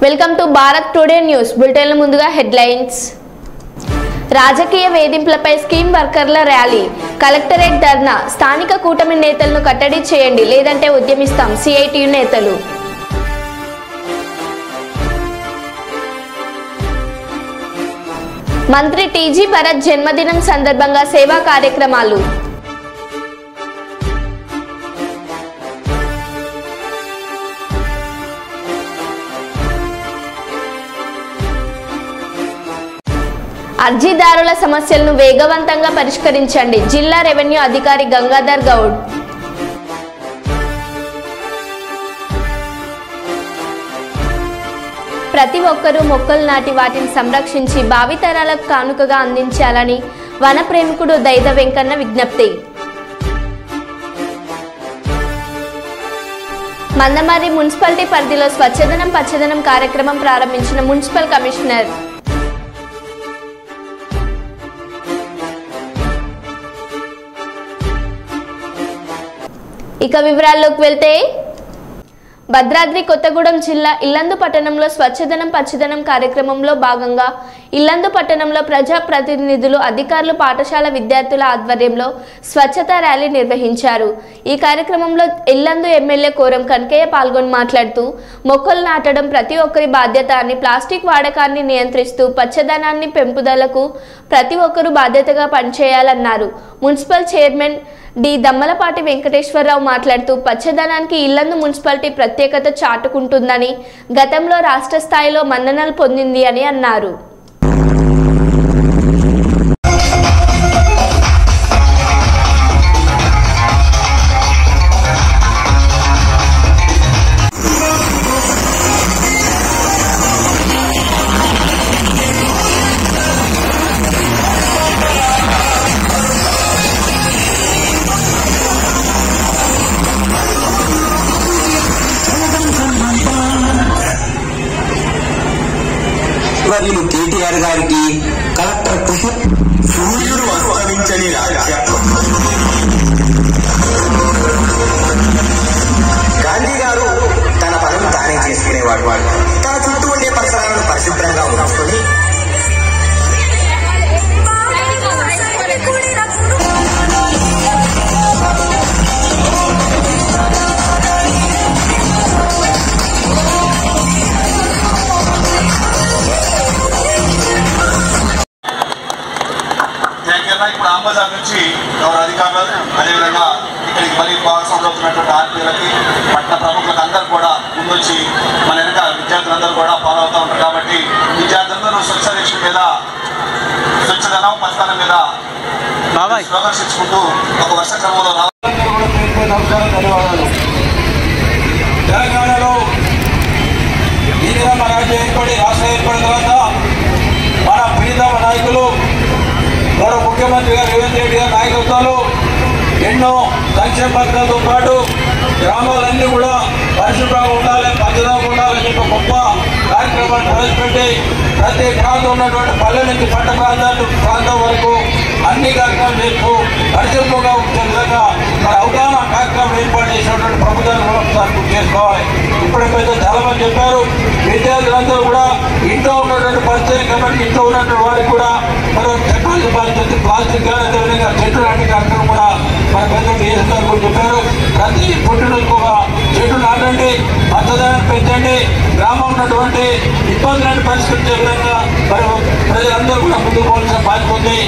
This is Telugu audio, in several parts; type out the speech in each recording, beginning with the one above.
Welcome to Bharat today news bulletin ముందుగా హెడ్లైన్స్. రాజకీయ వేధింపులపై స్కీమ్ వర్కర్ల ర్యాలీ, కలెక్టరేట్ ధర్నా, స్థానిక కూటమి నేతలను కట్టడి చేయండి లేదంటే ఉద్యమిస్తాం సిఐటియు నేతలు. మంత్రి టీజీ భరత్ జన్మదినం సందర్భంగా సేవా కార్యక్రమాలు. అర్జీదారుల సమస్యలను వేగవంతంగా పరిష్కరించండి, జిల్లా రెవెన్యూ అధికారి గంగాధర్ గౌడ్. ప్రతి ఒక్కరూ మొక్కలు నాటి వాటిని సంరక్షించి భావితరాలకు కానుకగా అందించాలని వన ప్రేమికుడు దైద వెంకన్న విజ్ఞప్తి. మందమర్రి మున్సిపాలిటీ పరిధిలో స్వచ్ఛదనం పచ్చదనం కార్యక్రమం ప్రారంభించిన మున్సిపల్ కమిషనర్. ఇక వివరాల్లోకి వెళ్తే, భద్రాద్రి కొత్తగూడెం జిల్లా ఇల్లందు పట్టణంలో స్వచ్ఛదనం పచ్చదనం కార్యక్రమంలో భాగంగా ఇల్లందు పట్టణంలో ప్రజాప్రతినిధులు, అధికారులు, పాఠశాల విద్యార్థుల ఆధ్వర్యంలో స్వచ్ఛత ర్యాలీ నిర్వహించారు. ఈ కార్యక్రమంలో ఇల్లందు ఎమ్మెల్యే కోరం కనకయ్య పాల్గొని మాట్లాడుతూ, మొక్కలు నాటడం ప్రతి ఒక్కరి బాధ్యత అని, ప్లాస్టిక్ వాడకాన్ని నియంత్రిస్తూ పచ్చదనాన్ని పెంపుదలకు ప్రతి ఒక్కరూ బాధ్యతగా పనిచేయాలన్నారు. Municipal chairman D Dammalapati Venkateswararao మాట్లాడుతూ, పచ్చదనానికి ఇల్లందు మున్సిపాలిటీ ప్రత్యేకత చాటుకుంటుందని, గతంలో రాష్ట్ర స్థాయిలో మన్ననలు పొందింది అని అన్నారు. వర్యులు కేటీఆర్ గారికి, కలెక్టర్ సూర్యుడు అస్తమించని గాంధీ గారు తన పనులు తానే చేసుకునేవాడు. తన చుట్టూ ఉండే పరిసరాలను పరిశుభ్రంగా ఉంచుకొని ఇప్పుడు ఆంబజార్ నుంచి గౌరవ అధికారులు, అదేవిధంగా ఇక్కడికి మరీ భాగస్వాములు అవుతున్నటువంటి ఆర్పీలకి, పట్టణ ప్రముఖులకు అందరూ కూడా ముందొచ్చి మన వెనక విద్యార్థులందరూ కూడా ఫాలో అవుతూ ఉంటారు. కాబట్టి విద్యార్థులందరూ స్వచ్ఛరక్షణ మీద, స్వచ్ఛదనం పచ్చదనం మీద ప్రదర్శించుకుంటూ ఒక వర్ష క్రమంలో ధన్యవాదాలు. తెలంగాణలో ఈ విధంగా రాష్ట్రం ఏర్పడిన తర్వాత మన ప్రియతమ నాయకులు గౌరవ ముఖ్యమంత్రి గారు రేవంత్ రెడ్డి గారి నాయకత్వంలో ఎన్నో సంక్షేమ పథకాలతో పాటు గ్రామాలన్నీ కూడా పరిశుభ్రంగా ఉండాలి, పచ్చదనంగా ఉండాలని చెప్పి గొప్ప కార్యక్రమాన్ని ప్రవేశపెట్టి ప్రతి ప్రాంతం ఉన్నటువంటి పల్లె నుంచి పట్ట ప్రాంతం వరకు అన్ని కార్యక్రమాలు చేస్తూ పరిశుభ్రంగా ఉంచే విధంగా మరి అవగాహన కార్యక్రమం ఏర్పాటు చేసినటువంటి ప్రభుత్వాన్ని కూడా ఒకసారి గుర్తు చేసుకోవాలి. ఇప్పటికైతే చాలా మంది చెప్పారు, విద్యార్థులందరూ కూడా ఇంట్లో ఉన్నటువంటి పరిస్థితి కాబట్టి ఇంట్లో ఉన్నటువంటి వారికి కూడా మనం టెక్నాలజీ పరిస్థితి, ప్లాస్టిక్ అదేవిధంగా చెట్లు నాటి కార్యక్రమం కూడా మన పెద్దలు చేస్తారు కూడా చెప్పారు. ప్రతి పుట్టినరోజు కూడా చెట్లు నాటండి, పచ్చదనాన్ని పెంచండి, గ్రామం ఉన్నటువంటి ఇబ్బందులను పరిష్కరించే విధంగా మరి ప్రజలందరూ కూడా ముందుకు పోవాల్సిన బాధ్యత ఉంది.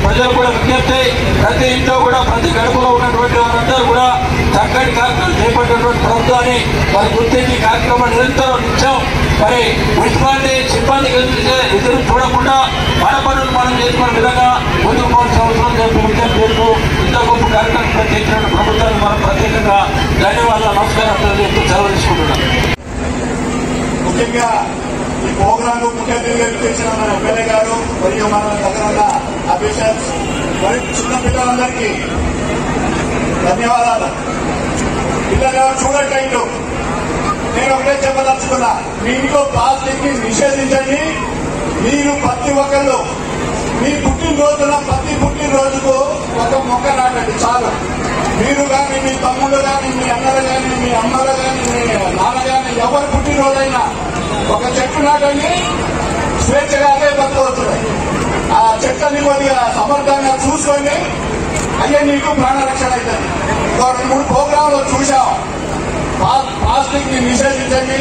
ప్రజలు కూడా విజ్ఞప్తి, ప్రతి ఇంట్లో కూడా ప్రతి గడుపులో ఉన్నటువంటి వారందరూ కూడా చక్కటి కార్యక్రమాలు చేపట్టినటువంటి ప్రభుత్వాన్ని మరి గుర్తించి కార్యక్రమాలు నిరంతరం ఇచ్చాం. మరి మున్సిపాలిటీ సిబ్బంది ఎదురు చూడకుండా మన పనులు మనం చేసుకునే విధంగా ముందుకు పోవాల్సిన అవసరం చెప్పి విజ్ఞప్తి చేస్తూ ఇంత గొప్ప కార్యక్రమం చేసిన ప్రభుత్వాన్ని మనం ప్రత్యేకంగా ధన్యవాదాలు, నమస్కారం చేస్తూ సెలవు తీసుకుంటున్నాం. ముఖ్యంగా ఈ ప్రోగ్రామ్ ముఖ్య అతిథిగా చేసిన మన ఎమ్మెల్యే గారు మరియు మన దగ్గర ఉన్న అఫీషియల్స్ మరియు చిన్న పిల్లలందరికీ ధన్యవాదాలు. పిల్లలు చూడటైండు, నేను ఒకటే చెప్పదలుచుకున్నా, మీ ఇంట్లో ప్లాస్టిక్ ని నిషేధించండి. మీరు ప్రతి ఒక్కళ్ళు మీ పుట్టినరోజున ప్రతి పుట్టినరోజుకు ఒక మొక్క నాటండి చాలు. మీరు కానీ, మీ తమ్ముడు కానీ, మీ అన్నలు కానీ, మీ అమ్మలు కానీ, మీ నాన్న కానీ, ఎవరు పుట్టినరోజైనా ఒక చెట్టు నాటండి, స్వేచ్ఛగా అదే బతుకుతున్నాయి. ఆ చెట్లని కొద్దిగా సమర్థంగా చూసుకోండి, అయ్యే మీకు ప్రాణరక్షణ అవుతుంది. 2-3 ప్రోగ్రాంలు చూసాం. ప్లాస్టిక్ ని నిషేధించండి,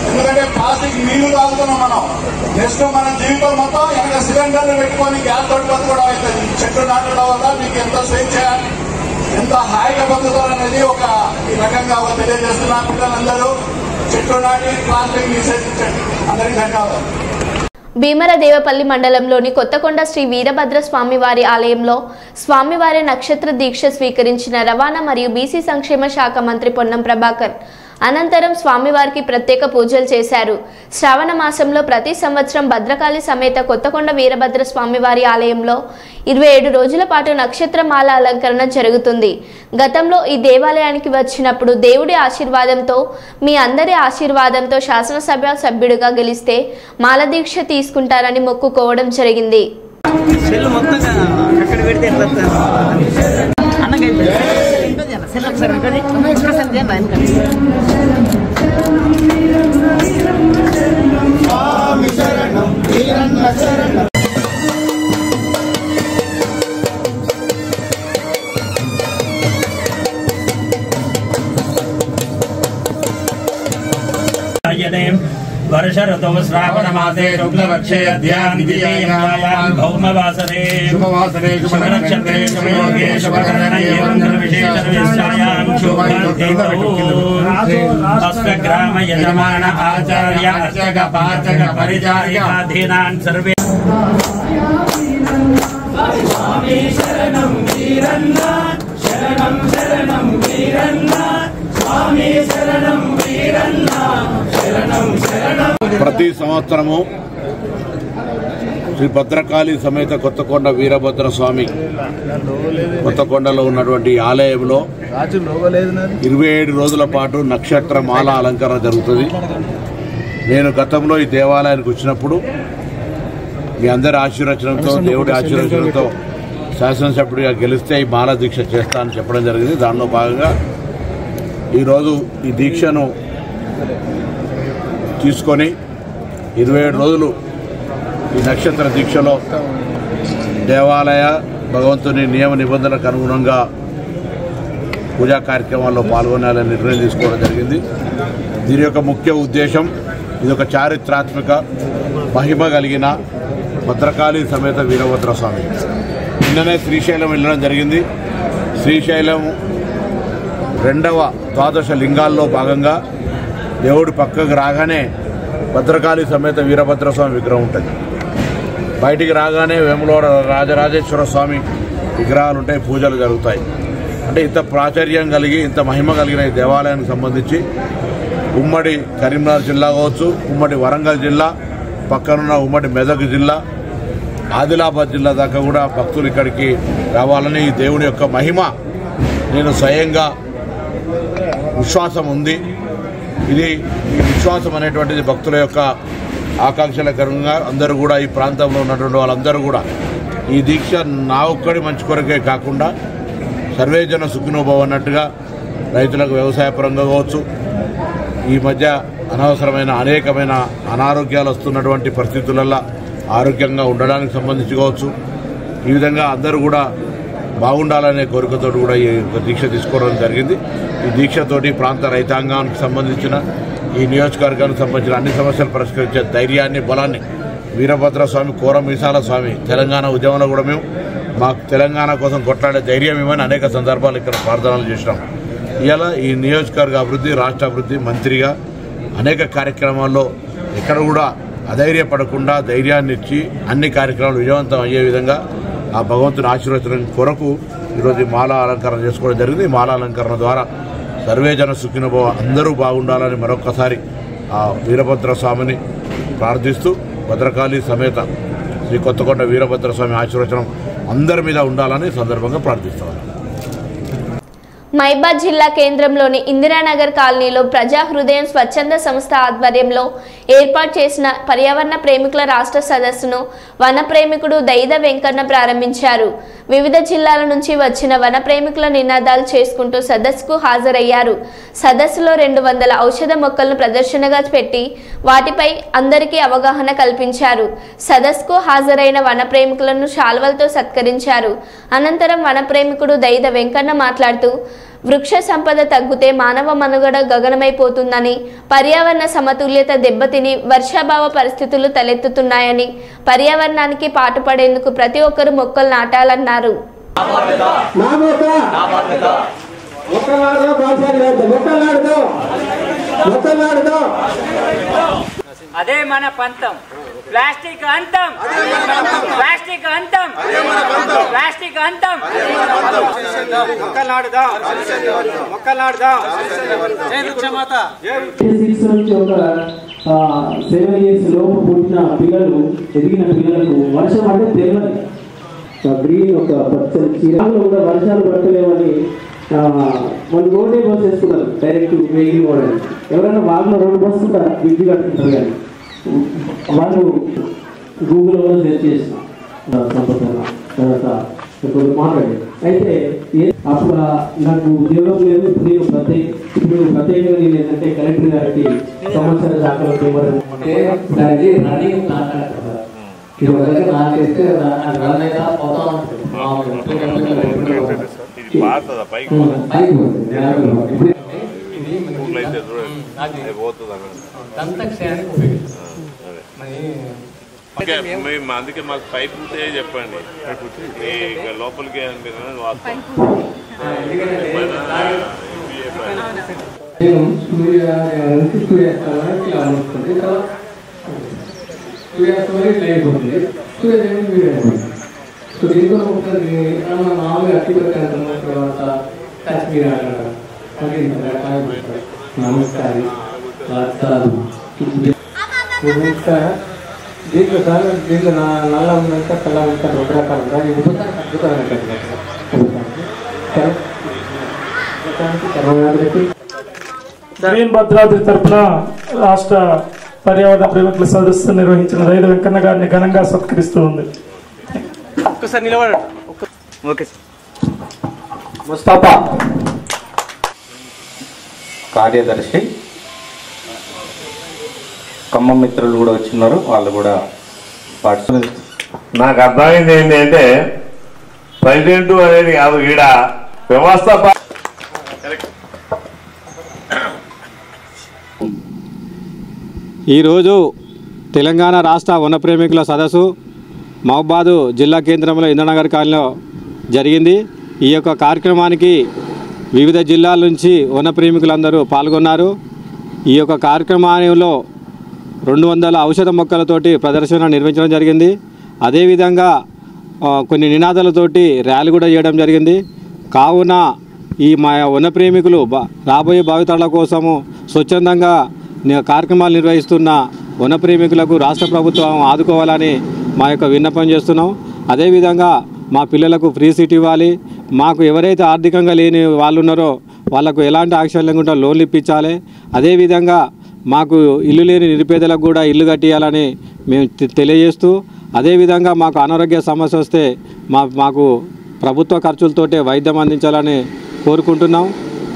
ఎందుకంటే ప్లాస్టిక్ నీళ్లు తాగుతున్నాం మనం. నెక్స్ట్ మన జీవితం మొత్తం వెనక సిలిండర్లు పెట్టుకొని గ్యాస్ తోటి బతుకోవడం అవుతుంది. చెట్లు నాటడం వల్ల మీకు ఎంత స్వేచ్ఛ, ఎంత హాయిగా బతుకుతారనేది ఈ రకంగా తెలియజేస్తున్నా. పిల్లలందరూ చెట్లు నాటి ప్లాస్టిక్ నిషేధించండి. అందరికీ ధన్యవాదాలు. భీమరదేవపల్లి మండలంలోని కొత్తకొండ శ్రీ వీరభద్ర స్వామివారి ఆలయంలో స్వామివారి నక్షత్ర దీక్ష స్వీకరించిన రవాణా మరియు బీసీ సంక్షేమ శాఖ మంత్రి పొన్నం ప్రభాకర్ అనంతరం స్వామివారికి ప్రత్యేక పూజలు చేశారు. శ్రావణ మాసంలో ప్రతి సంవత్సరం భద్రకాళి సమేత కొత్తకొండ వీరభద్ర స్వామివారి ఆలయంలో 27 రోజుల పాటు నక్షత్రమాల అలంకరణ జరుగుతుంది. గతంలో ఈ దేవాలయానికి వచ్చినప్పుడు దేవుడి ఆశీర్వాదంతో, మీ అందరి ఆశీర్వాదంతో శాసనసభ సభ్యుడిగా గెలిస్తే మాల దీక్ష తీసుకుంటారని మొక్కుకోవడం జరిగింది. वर्ष ऋतु श्रावण मासे शुक्लपक्षे अध्यायां भौमवासरे शुभवासरे शुभनक्षत्रे शुभयोगे शुभकरणे विशेषविश्रायां शुभतिथौ अष्टग्राम यजमान आचार्य अर्चक पाचक परिचारिकाधीनान् सर्वे स्वामी शरणं वीरन्नाथ शरणं शरणं वीरन्नाथ स्वामी शरणं वीरन्नाथ ప్రతి సంవత్సరము శ్రీ భద్రకాళి సమేత కొత్తకొండ వీరభద్ర స్వామి కొత్తకొండలో ఉన్నటువంటి ఆలయంలో 27 రోజుల పాటు నక్షత్ర మాల అలంకరణ జరుగుతుంది. నేను గతంలో ఈ దేవాలయానికి వచ్చినప్పుడు మీ అందరి ఆశీర్వచనంతో, దేవుడి ఆశీర్వచనంతో శాసనసభ్యుడిగా గెలిస్తే ఈ మాల దీక్ష చేస్తానని చెప్పడం జరిగింది. దానిలో భాగంగా ఈరోజు ఈ దీక్షను తీసుకొని 27 రోజులు ఈ నక్షత్ర దీక్షలో దేవాలయ భగవంతుని నియమ నిబంధనలకు అనుగుణంగా పూజా కార్యక్రమాల్లో పాల్గొనాలని నిర్ణయం తీసుకోవడం జరిగింది. దీని యొక్క ముఖ్య ఉద్దేశం, ఇది ఒక చారిత్రాత్మక మహిమ కలిగిన భద్రకాళి సమేత వీరభద్ర స్వామి. నిన్ననే శ్రీశైలం వెళ్ళడం జరిగింది. శ్రీశైలం 2వ ద్వాదశ లింగాల్లో భాగంగా దేవుడి పక్కకు రాగానే భద్రకాళి సమేత వీరభద్ర స్వామి విగ్రహం ఉంటుంది. బయటికి రాగానే వేములవాడ రాజరాజేశ్వర స్వామి విగ్రహాలు ఉంటాయి, పూజలు జరుగుతాయి. అంటే ఇంత ప్రాచుర్యం కలిగి, ఇంత మహిమ కలిగిన ఈ దేవాలయానికి సంబంధించి ఉమ్మడి కరీంనగర్ జిల్లా కావచ్చు, ఉమ్మడి వరంగల్ జిల్లా, పక్కనున్న ఉమ్మడి మెదక్ జిల్లా, ఆదిలాబాద్ జిల్లా దాకా కూడా భక్తులు ఇక్కడికి రావాలని ఈ దేవుడి యొక్క మహిమ నేను స్వయంగా విశ్వాసం ఉంది. ఈ విశ్వాసం అనేటువంటిది భక్తుల యొక్క ఆకాంక్షల కారణంగా అందరూ కూడా, ఈ ప్రాంతంలో ఉన్నటువంటి వాళ్ళందరూ కూడా ఈ దీక్ష నా ఒక్కడి మంచి కొరకే కాకుండా సర్వేజన సుఖినోభవ అన్నట్టుగా రైతులకు వ్యవసాయపరంగా కావచ్చు, ఈ మధ్య అనవసరమైన అనేకమైన అనారోగ్యాలు వస్తున్నటువంటి పరిస్థితులలో ఆరోగ్యంగా ఉండడానికి సంబంధించి కావచ్చు, ఈ విధంగా అందరూ కూడా బాగుండాలనే కోరికతో కూడా ఈ దీక్ష తీసుకోవడం జరిగింది. ఈ దీక్షతోటి ప్రాంత రైతాంగానికి సంబంధించిన, ఈ నియోజకవర్గానికి సంబంధించిన అన్ని సమస్యలు పరిష్కరించే ధైర్యాన్ని, బలాన్ని వీరభద్ర స్వామి, కోరమీసాల స్వామి తెలంగాణ ఉద్యమంలో కూడా మేము మాకు తెలంగాణ కోసం కొట్లాడే ధైర్యం ఇవ్వని అనేక సందర్భాలు ఇక్కడ ప్రార్థనలు చేసినాం. ఇలా ఈ నియోజకవర్గ అభివృద్ధి, రాష్ట్ర అభివృద్ధి మంత్రిగా అనేక కార్యక్రమాల్లో ఎక్కడ కూడా అధైర్యపడకుండా ధైర్యాన్ని ఇచ్చి అన్ని కార్యక్రమాలు విజయవంతం అయ్యే విధంగా ఆ భగవంతుని ఆశీర్వచనం కొరకు ఈరోజు మాల అలంకరణ చేసుకోవడం జరిగింది. మాల అలంకరణ ద్వారా సర్వేజన సుఖినోభవ, అందరూ బాగుండాలని మరొక్కసారి ఆ వీరభద్ర స్వామిని ప్రార్థిస్తూ భద్రకాళి సమేత శ్రీ కొత్తకొండ వీరభద్ర స్వామి ఆశీర్వచనం అందరి మీద ఉండాలని సందర్భంగా ప్రార్థిస్తాను. మైబాద్ జిల్లా కేంద్రంలోని ఇందిరానగర్ కాలనీలో ప్రజా హృదయం స్వచ్ఛంద సంస్థ ఆధ్వర్యంలో ఏర్పాటు చేసిన పర్యావరణ ప్రేమికుల రాష్ట్ర సదస్సును వన ప్రేమికుడు దైద వెంకన్న ప్రారంభించారు. వివిధ జిల్లాల నుంచి వచ్చిన వన ప్రేమికుల నినాదాలు చేసుకుంటూ సదస్సుకు హాజరయ్యారు. సదస్సులో 200 ఔషధ మొక్కలను ప్రదర్శనగా పెట్టి వాటిపై అందరికీ అవగాహన కల్పించారు. సదస్సుకు హాజరైన వన ప్రేమికులను శాల్వలతో సత్కరించారు. అనంతరం వన ప్రేమికుడు దైద వెంకన్న మాట్లాడుతూ వృక్ష సంపద తగ్గితే మానవ మనుగడ గగనమైపోతుందని, పర్యావరణ సమతుల్యత దెబ్బతిని వర్షాభావ పరిస్థితులు తలెత్తుతున్నాయని, పర్యావరణానికి పాటుపడేందుకు ప్రతి ఒక్కరూ మొక్కలు నాటాలన్నారు. అదే మన పంతం. ప్లాస్టిక్ అంతం, ప్లాస్టిక్ అంతం, ప్లాస్టిక్ అంతం. మొక్కలాడుదాం, మొక్కలాడుదాం. జై వృక్షమాత. 7 years లోపు పుట్టిన పిల్లలు, ఎదిగిన పిల్లలకు వర్షం అంటే తెలియదు. గ్రీన్ ఒక పచ్చని చీరలో కూడా వర్షాలు పట్టలేవని వాళ్ళు రోడ్డే బస్ వేసుకున్నారు. డైరెక్ట్ వెహికల్ పోవడానికి ఎవరైనా వాళ్ళు రోడ్డు బస్సుకుంటారు, బిడ్జి కట్టుకుంటారు. కానీ వాళ్ళు గూగుల్లో కూడా సెర్చ్ చేసిన తర్వాత మాట్లాడి అయితే అప్పుడు నాకు ఉద్యోగం లేదు. ఇప్పుడు ప్రత్యేకంగా నేను ఏంటంటే కలెక్టర్ గారికి సంవత్సర శాఖలో రన్నింగ్ అందుకే మాకు పైప్ ఉంటే చెప్పండి, లోపలికి మామూలుగా అట్టి పెట్టాను. తర్వాత కాశ్మీర్ నమస్కారం దీంట్లో సార్ దీంట్లో నల్ల ఉందంటే తెల్ల ఉంటా 2 రకాలు ఉంటాయి. గ్రీన్ భద్రాద్రి తరఫున రాష్ట్ర పర్యావరణ ప్రేమికుల సదస్సు నిర్వహించిన దైద వెంకన్న గారిని ఘనంగా సత్కరిస్తూ ఉంది. ఒక్కసారి నిలబడండి. ఓకే. ముస్తాఫా కార్యదర్శి, ఖమ్మం మిత్రులు కూడా వచ్చినారు, వాళ్ళు కూడా పార్టిసిపేట్. నాకు అర్థమైంది ఏంటంటే ప్రెసిడెంట్ అనేది కాదు, ఈడ వ్యవస్థ. ఈరోజు తెలంగాణ రాష్ట్ర వన ప్రేమికుల సదస్సు మహబాద్ జిల్లా కేంద్రంలో ఇంద్రనగర్ కాలనీలో జరిగింది. ఈ యొక్క కార్యక్రమానికి వివిధ జిల్లాల నుంచి వన ప్రేమికులందరూ పాల్గొన్నారు. ఈ యొక్క కార్యక్రమంలో 200 ఔషధ మొక్కలతోటి ప్రదర్శన నిర్వహించడం జరిగింది. అదేవిధంగా కొన్ని నినాదాలతోటి ర్యాలీ కూడా చేయడం జరిగింది. కావున ఈ మా వన ప్రేమికులు రాబోయే భావితరాల కోసము స్వచ్ఛందంగా కార్యక్రమాలు నిర్వహిస్తున్న వన ప్రేమికులకు రాష్ట్ర ప్రభుత్వం ఆదుకోవాలని మా యొక్క విన్నపం చేస్తున్నాం. అదేవిధంగా మా పిల్లలకు ఫ్రీ సీట్ ఇవ్వాలి. మాకు ఎవరైతే ఆర్థికంగా లేని వాళ్ళు ఉన్నారో వాళ్ళకు ఎలాంటి ఆక్షన్ లేకుండా లోన్లు ఇప్పించాలి. అదేవిధంగా మాకు ఇల్లు లేని నిరుపేదలకు కూడా ఇల్లు కట్టియాలని మేము తెలియజేస్తూ, అదేవిధంగా మాకు అనారోగ్య సమస్య వస్తే మాకు ప్రభుత్వ ఖర్చులతోటే వైద్యం అందించాలని కోరుకుంటున్నాం.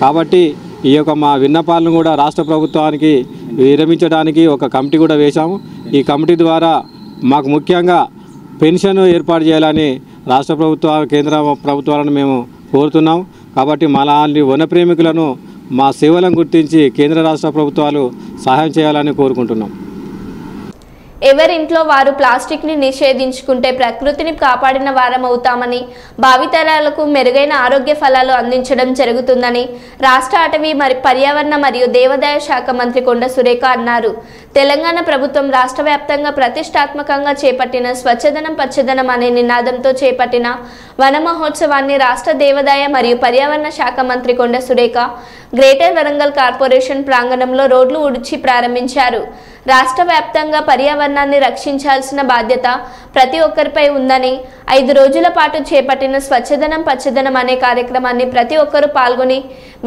కాబట్టి ఈ యొక్క మా విన్నపాలను కూడా రాష్ట్ర ప్రభుత్వానికి విరమించడానికి ఒక కమిటీ కూడా వేశాము. ఈ కమిటీ ద్వారా మాకు ముఖ్యంగా పెన్షన్ ఏర్పాటు చేయాలని రాష్ట్ర ప్రభుత్వ కేంద్ర ప్రభుత్వాలను మేము కోరుతున్నాం. కాబట్టి మాలాంటి వన ప్రేమికులను మా సేవలను గుర్తించి కేంద్ర రాష్ట్ర ప్రభుత్వాలు సహాయం చేయాలని కోరుకుంటున్నాం. ఎవరింట్లో వారు ప్లాస్టిక్ని నిషేధించుకుంటే ప్రకృతిని కాపాడిన వారం అవుతామని, భావితరాలకు మెరుగైన ఆరోగ్య ఫలాలు అందించడం జరుగుతుందని రాష్ట్ర అటవీ పర్యావరణ మరియు దేవాదాయ శాఖ మంత్రి కొండ సురేఖ అన్నారు. తెలంగాణ ప్రభుత్వం రాష్ట్ర వ్యాప్తంగా ప్రతిష్టాత్మకంగా చేపట్టిన స్వచ్ఛదనం పచ్చదనం అనే నినాదంతో చేపట్టిన వన మహోత్సవాన్ని రాష్ట్ర దేవాదాయ మరియు పర్యావరణ శాఖ మంత్రి కొండ సురేఖ గ్రేటర్ వరంగల్ కార్పొరేషన్ ప్రాంగణంలో రోడ్లు ఉడిచి ప్రారంభించారు. రాష్ట్ర వ్యాప్తంగా పర్యావరణాన్ని రక్షించాల్సిన బాధ్యత ప్రతి ఒక్కరిపై ఉందని 5 రోజుల పాటు చేపట్టిన స్వచ్ఛదనం పచ్చదనం అనే కార్యక్రమాన్ని ప్రతి ఒక్కరూ పాల్గొని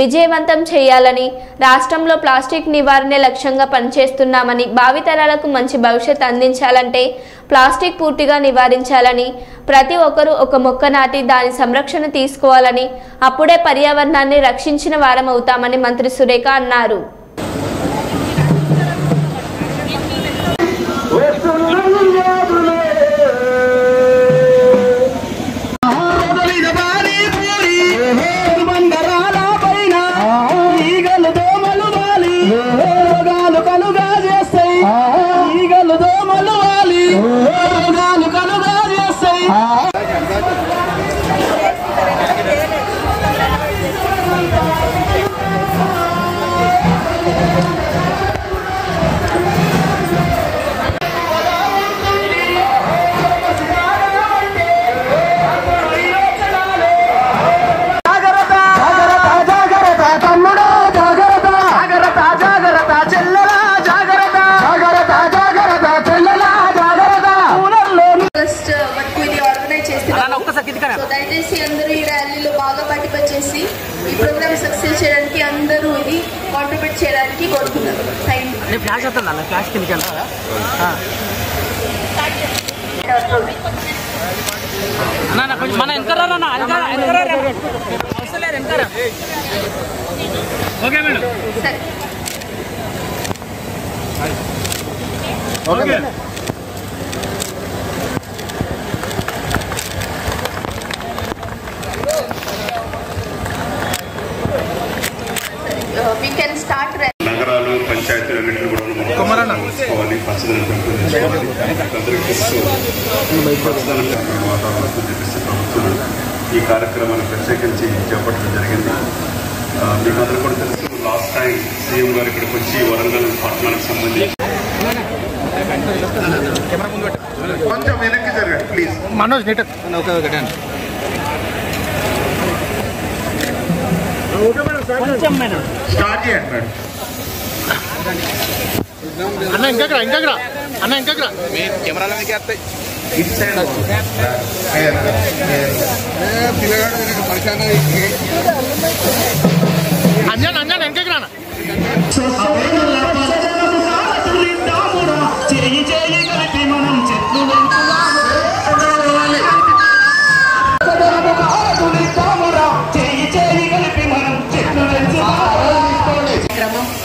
విజయవంతం చేయాలని, రాష్ట్రంలో ప్లాస్టిక్ నివారణే లక్ష్యంగా పనిచేస్తున్నామని, భావితరాలకు మంచి భవిష్యత్తు అందించాలంటే ప్లాస్టిక్ పూర్తిగా నివారించాలని, ప్రతి ఒక్కరూ ఒక మొక్క నాటి దాని సంరక్షణ తీసుకోవాలని, అప్పుడే పర్యావరణాన్ని రక్షించిన వారం అవుతామని మంత్రి సురేఖ అన్నారు. దయచేసి అందరూ ఈ ర్యాలీలో బాగా పార్టిసిపేట్ చేసి ఈ ప్రోగ్రామ్ సక్సెస్ చేయడానికి అందరూ ఇది కాంట్రిబ్యూట్ చేయడానికి కోరుతున్నాను. నగరాలు పంచాయతీలన్నింటినీ కూడా తీసుకోవాలి, పచ్చదనం పెంపొందించుకోవాలి. అందరికీ తెలుసు పచ్చదనం పెంపొందించిన వాతావరణం చెప్పేసి ప్రభుత్వం ఈ కార్యక్రమాన్ని ప్రత్యేకించి చేపట్టడం జరిగింది. మీకు అందరూ కూడా తెలుసు, లాస్ట్ టైం సీఎం గారు ఇక్కడికి వచ్చి వరంగల్ పట్టణానికి సంబంధించి కొంచెం వెనక్కి జరగండి ప్లీజ్. మనోజ్ స్టార్ట్ చేయండి మేడం. అన్న ఇంకా అన్న ఇంకా కెమెరాలో మీకు వస్తాయి. అంజన్ ఇంకా రానా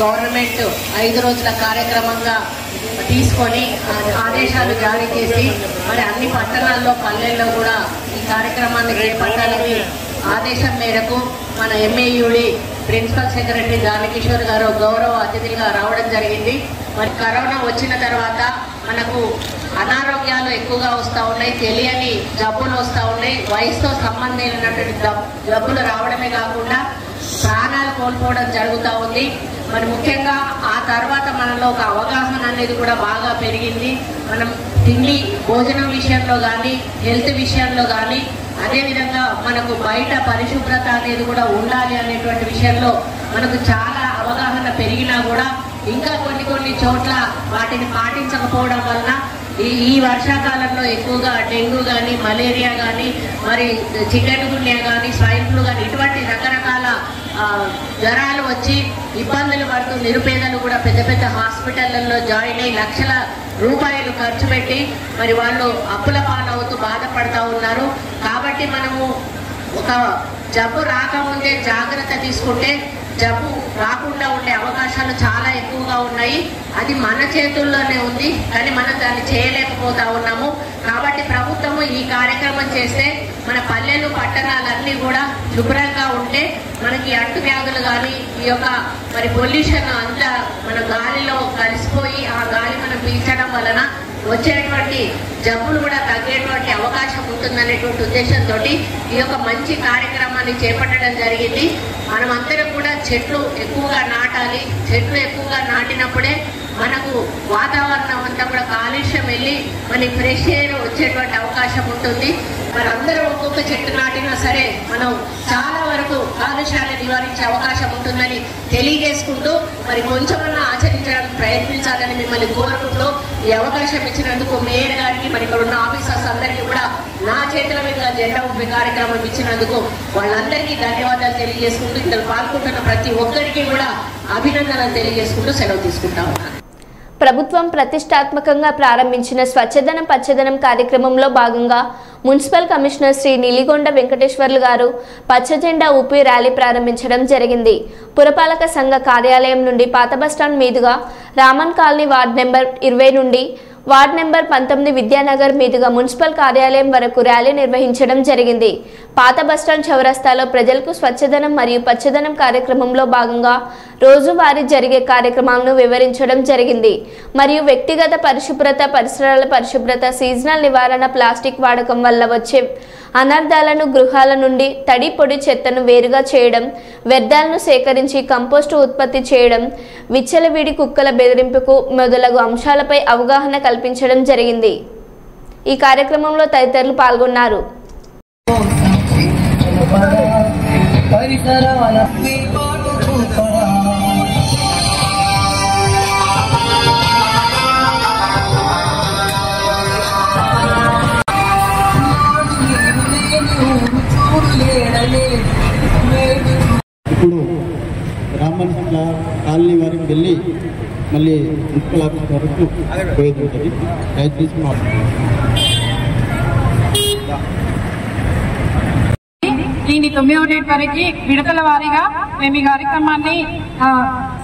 గవర్నమెంట్ 5 రోజుల కార్యక్రమంగా తీసుకొని ఆదేశాలు జారీ చేసి మరి అన్ని పట్టణాల్లో పల్లెల్లో కూడా ఈ కార్యక్రమాన్ని చేపట్టాలని ఆదేశం మేరకు మన ఎంఏయుడి ప్రిన్సిపల్ సెక్రటరీ దానకిషోర్ గారు గౌరవ అతిథిగా రావడం జరిగింది. మరి కరోనా వచ్చిన తర్వాత మనకు అనారోగ్యాలు ఎక్కువగా వస్తూ ఉన్నాయి, తెలియని జబ్బులు వస్తూ ఉన్నాయి. వయసుతో సంబంధం లేనటువంటి జబ్బులు రావడమే కాకుండా ప్రాణాలు కోల్పోవడం జరుగుతూ ఉంది. మరి ముఖ్యంగా ఆ తర్వాత మనలో ఒక అవగాహన అనేది కూడా బాగా పెరిగింది. మనం తిండి భోజనం విషయంలో కానీ, హెల్త్ విషయంలో కానీ, అదేవిధంగా మనకు బయట పరిశుభ్రత అనేది కూడా ఉండాలి అనేటువంటి విషయంలో మనకు చాలా అవగాహన పెరిగినా కూడా ఇంకా కొన్ని చోట్ల వాటిని పాటించకపోవడం వలన ఈ వర్షాకాలంలో ఎక్కువగా డెంగ్యూ కానీ, మలేరియా కానీ, మరి చికెన్ గున్యా కానీ, స్వైన్ ఫ్లూ కానీ ఇటువంటి రకరకాల జ్వరాలు వచ్చి ఇబ్బందులు పడుతూ నిరుపేదలు కూడా పెద్ద పెద్ద హాస్పిటళ్లలో జాయిన్ అయ్యి లక్షల రూపాయలు ఖర్చు పెట్టి మరి వాళ్ళు అప్పుల పాలవుతూ బాధపడతా ఉన్నారు. కాబట్టి మనము ఒక జబ్బు రాకముందే జాగ్రత్త తీసుకుంటే జబ్బు రాకుండా ఉండే అవకాశాలు చాలా ఎక్కువగా ఉన్నాయి. అది మన చేతుల్లోనే ఉంది, కానీ మనం దాన్ని చేయలేకపోతా ఉన్నాము. కాబట్టి ప్రభుత్వము ఈ కార్యక్రమం చేస్తే మన పల్లెలు పట్టణాలన్నీ కూడా శుభ్రంగా ఉంటే మనకి అంటు వ్యాధులు కానీ ఈ యొక్క మరి పొల్యూషన్ అంతా మన గాలిలో కలిసిపోయి ఆ గాలి మనం పీల్చడం వలన వచ్చేటువంటి జబ్బులు కూడా తగ్గేటువంటి అవకాశం ఉంటుందనేటువంటి ఉద్దేశంతో ఈ యొక్క మంచి కార్యక్రమాన్ని చేపట్టడం జరిగింది. మనమందరం కూడా చెట్లు ఎక్కువగా నాటాలి. చెట్లు ఎక్కువగా నాటినప్పుడే మనకు వాతావరణం అంతా కూడా కాలుష్యం వెళ్ళి మనకి ఫ్రెష్ ఎయిర్ వచ్చేటువంటి అవకాశం ఉంటుంది. మరి అందరూ ఒక్కొక్క చెట్టు నాటినా సరే మనం చాలా వరకు కాలుష్యాన్ని నివారించే అవకాశం ఉంటుందని తెలియజేసుకుంటూ మరి కొంచెమన్నా ఆచరించడానికి ప్రయత్నించాలని మిమ్మల్ని కోరుకుంటూ ఈ అవకాశం ఇచ్చినందుకు మేయర్ గారికి మరి ఇక్కడ ఉన్న ఆఫీసర్స్ అందరికీ కూడా నా చేతుల మీద జెండా ఊపే కార్యక్రమం ఇచ్చినందుకు వాళ్ళందరికీ ధన్యవాదాలు తెలియజేసుకుంటూ ఇందులో పాల్గొంటున్న ప్రతి ఒక్కరికి కూడా అభినందనలు తెలియజేసుకుంటూ సెలవు తీసుకుంటా ఉన్నాను. ప్రభుత్వం ప్రతిష్టాత్మకంగా ప్రారంభించిన స్వచ్ఛదనం పచ్చదనం కార్యక్రమంలో భాగంగా మున్సిపల్ కమిషనర్ శ్రీ నీలిగొండ వెంకటేశ్వర్లు గారు పచ్చ జెండా ఊపి ర్యాలీ ప్రారంభించడం జరిగింది. పురపాలక సంఘ కార్యాలయం నుండి పాత బస్టాండ్ మీదుగా రామన్ కాలనీ వార్డ్ నెంబర్ 20 నుండి వార్డ్ నెంబర్ 19 విద్యానగర్ మీదుగా మున్సిపల్ కార్యాలయం వరకు ర్యాలీ నిర్వహించడం జరిగింది. పాత బస్టాండ్ చౌరస్తాలో ప్రజలకు స్వచ్ఛదనం మరియు పచ్చదనం కార్యక్రమంలో భాగంగా రోజువారీ జరిగే కార్యక్రమాలను వివరించడం జరిగింది. మరియు వ్యక్తిగత పరిశుభ్రత, పరిసరాల పరిశుభ్రత, సీజనల్ నివారణ, ప్లాస్టిక్ వాడకం వల్ల వచ్చే అనర్థాలను, గృహాల నుండి తడి పొడి చెత్తను వేరుగా చేయడం, వ్యర్థాలను సేకరించి కంపోస్టు ఉత్పత్తి చేయడం, విచ్చలవిడి కుక్కల బెదిరింపుకు మొదలగు అంశాలపై అవగాహన కల్పించడం జరిగింది. ఈ కార్యక్రమంలో తదితరులు పాల్గొన్నారు. ఇప్పుడు రామన్ కాలనీ వరకు వెళ్ళి మళ్ళీ మున్సిపల్ ఆఫీస్ వరకు పోయేది ఉంటుంది. దయచేసి దీని 9వ డేట్ వరకు విడతల వారీగా మేము ఈ కార్యక్రమాన్ని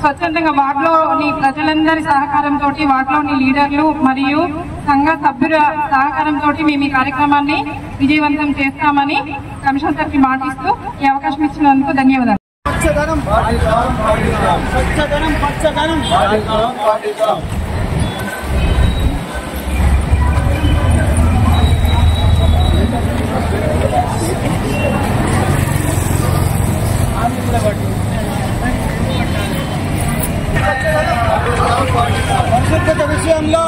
స్వచ్ఛందంగా వార్డులోని ప్రజలందరి సహకారంతో, వార్డులోని లీడర్లు మరియు సంఘ సభ్యుల సహకారంతో మేము ఈ కార్యక్రమాన్ని విజయవంతం చేస్తామని కమిషనర్ గారికి మాటిస్తూ ఈ అవకాశం ఇచ్చినందుకు ధన్యవాదాలు. విషయంలో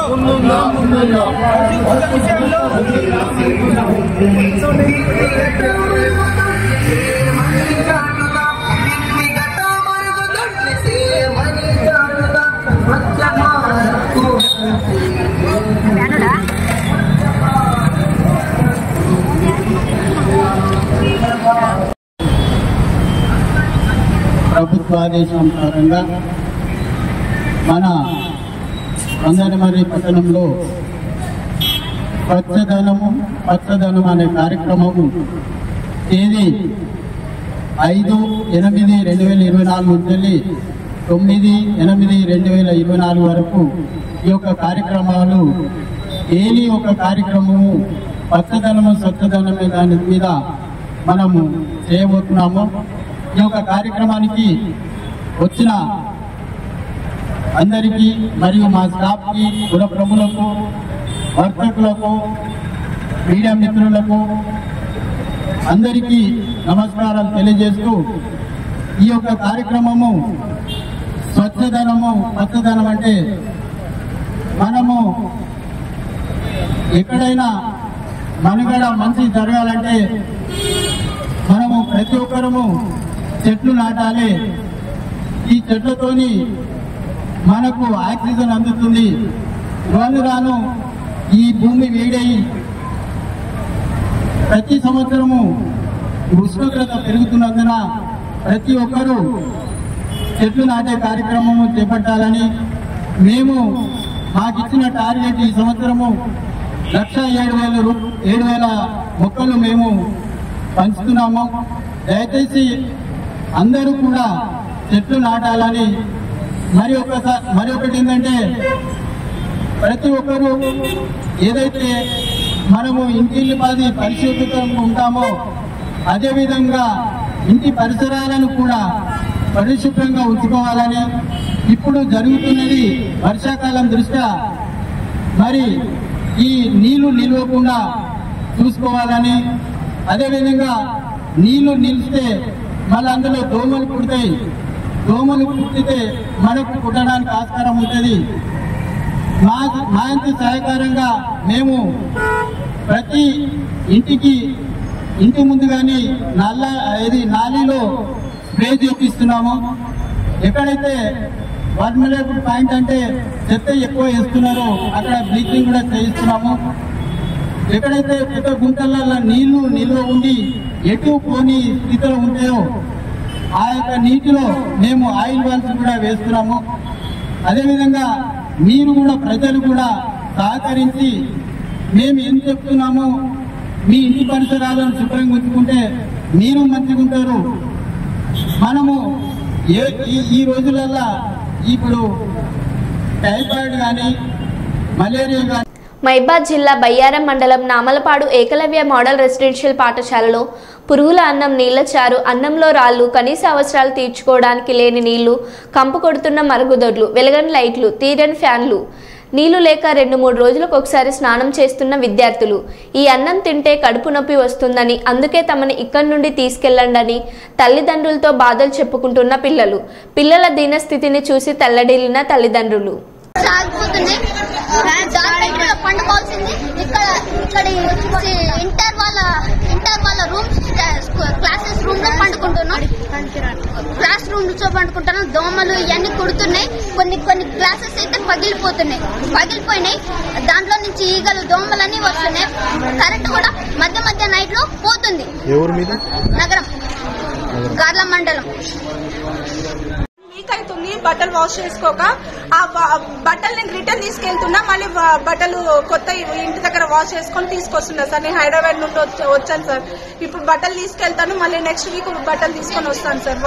ప్రభుత్వ ఆదేశం ప్రకారంగా మన అందరిమర్రి పట్టణంలో పచ్చదనం అనే కార్యక్రమము తేదీ 5/8/2024 నుంచి 9/8/2024 వరకు ఈ యొక్క కార్యక్రమాలు డైలీ ఒక కార్యక్రమము పచ్చదనము స్వచ్ఛదనమే దాని మీద మనము చేయబోతున్నాము. ఈ యొక్క కార్యక్రమానికి వచ్చిన అందరికీ మరియు మా స్టాఫ్కి, పుర ప్రములకు, వర్తకులకు, మీడియా మిత్రులకు అందరికీ నమస్కారాలు తెలియజేస్తూ ఈ యొక్క కార్యక్రమము స్వచ్ఛదనము పచ్చదనం అంటే మనము ఎక్కడైనా మనుగడ మంచి జరగాలంటే మనము ప్రతి ఒక్కరము చెట్లు నాటాలి. ఈ చెట్లతోని మనకు ఆక్సిజన్ అందుతుంది. రాను ఈ భూమి వేడయి ప్రతి సంవత్సరము ఉష్ణోగ్రత పెరుగుతున్నందున ప్రతి ఒక్కరూ చెట్లు నాటే కార్యక్రమము చేపట్టాలని మేము మాకిచ్చిన టార్గెట్ ఈ సంవత్సరము 1,07,000 మొక్కలు మేము పంచుతున్నాము. దయచేసి అందరూ కూడా చెట్లు నాటాలని. మరొకటి ఏంటంటే ప్రతి ఒక్కరూ ఏదైతే మనము ఇంటిల్లి పాది పరిశుభ్రంగా ఉంటామో అదేవిధంగా ఇంటి పరిసరాలను కూడా పరిశుభ్రంగా ఉంచుకోవాలని. ఇప్పుడు జరుగుతున్నది వర్షాకాలం దృష్ట్యా మరి ఈ నీళ్లు నిలవకుండా చూసుకోవాలని. అదేవిధంగా నీళ్లు నిలిస్తే మళ్ళీ అందులో దోమలు పుడతాయి. దోమలు పుట్టితే మనకు పుట్టడానికి ఆస్కారం ఉంటుంది. మా వంతు సహకారంగా మేము ప్రతి ఇంటి ముందు కానీ నాలీలో స్ప్రే చేపిస్తున్నాము. ఎక్కడైతే వర్మిలేబుల్ పాయింట్ అంటే చెత్త ఎక్కువ వేస్తున్నారో అక్కడ బ్లీచింగ్ కూడా చేయిస్తున్నాము. ఎక్కడైతే పెద్ద గుంటలలో నీళ్లు నిల్వ ఉండి ఎటు పోని స్థితిలో ఉంటాయో ఆ యొక్క నీటిలో మేము ఆయిల్ వాల్స్ కూడా వేస్తున్నాము. అదేవిధంగా మీరు కూడా ప్రజలు కూడా సహకరించి మేము ఏం చెప్తున్నామో మీ ఇంటి పరిసరాలను శుభ్రంగా ఉంచుకుంటే మీరు మంచిగా ఉంటారు. మనము ఈ రోజులల్లో ఇప్పుడు టైఫాయిడ్ కానీ మలేరియా కానీ. మైబాద్ జిల్లా బయ్యారం మండలం నామలపాడు ఏకలవ్య మోడల్ రెసిడెన్షియల్ పాఠశాలలో పురుగుల అన్నం, నీళ్ల చారు, అన్నంలో రాళ్లు, కనీస అవసరాలు తీర్చుకోవడానికి లేని నీళ్లు, కంపు కొడుతున్న మరుగుదొడ్లు, వెలగని లైట్లు, తీరని ఫ్యాన్లు, నీళ్లు లేక 2-3 రోజులకు ఒకసారి స్నానం చేస్తున్న విద్యార్థులు. ఈ అన్నం తింటే కడుపు నొప్పి వస్తుందని, అందుకే తమని ఇక్కడి నుండి తీసుకెళ్లండని తల్లిదండ్రులతో బాధలు చెప్పుకుంటున్న పిల్లలు. పిల్లల దీనస్థితిని చూసి తల్లడిల్లిన తల్లిదండ్రులు. పండుకోవాల్సింది ఇక్కడ ఇంటర్ వాళ్ళ రూమ్స్ క్లాసెస్ రూమ్ లో పండుకుంటున్నాం. క్లాస్ రూమ్ లో పండుకుంటున్నాం. దోమలు ఇవన్నీ కుడుతున్నాయి. కొన్ని క్లాసెస్ అయితే పగిలిపోయినాయి. దాంట్లో నుంచి ఈగలు, దోమలన్నీ వస్తున్నాయి. కరెంట్ కూడా మధ్య నైట్ లో పోతుంది. నగరం గార్ల మండలం. వీక్ అవుతుంది బట్టలు వాష్ చేసుకోక. ఆ బట్టలు నేను రిటర్న్ తీసుకెళ్తున్నా. మళ్ళీ బట్టలు కొత్త ఇంటి దగ్గర వాష్ చేసుకొని తీసుకొస్తున్నా సార్. నేను హైదరాబాద్ నుండి వచ్చాను సార్. ఇప్పుడు బట్టలు తీసుకెళ్తాను. మళ్ళీ నెక్స్ట్ వీక్ బట్టలు తీసుకొని వస్తాను సార్.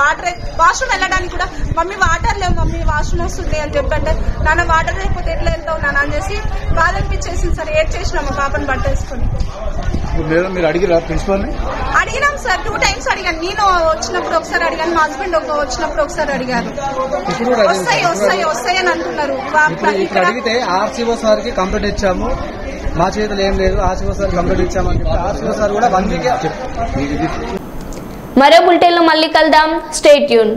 వాష్రూమ్ వెళ్ళడానికి కూడా మమ్మీ వాటర్ లేవు, మమ్మీ వాష్రూమ్ వస్తుంది అని చెప్పంటే, నాన్న వాటర్ లేకపోతే ఎట్లా వెళ్తావు నాన్న అని చేసి బాధ అనిపించేసింది సార్. ఏడ్ చేసినా మా పాపని బట్టేసుకొని. మీరు అడిగిరా ప్రిన్సిపల్ ని? అడిగినాం సార్. 2 times అడిగాను. నేను వచ్చినప్పుడు ఒకసారి అడిగాను, మా హస్బెండ్ వచ్చినప్పుడు ఒకసారి అడిగారు. వస్తాయి అని అంటున్నారు. ఇప్పుడు అడిగితే ఆర్సీఓ సార్ కి కంప్లైంట్ ఇచ్చాము, మా చేతులు ఏం లేదు, ఆర్సీఓ సార్ కంప్లైంట్ ఇచ్చామని చెప్పి ఆర్సీఓ సార్ కూడా 1 week. మరో బులెటిన్ లో మళ్ళీ కలుద్దాం. Stay tune.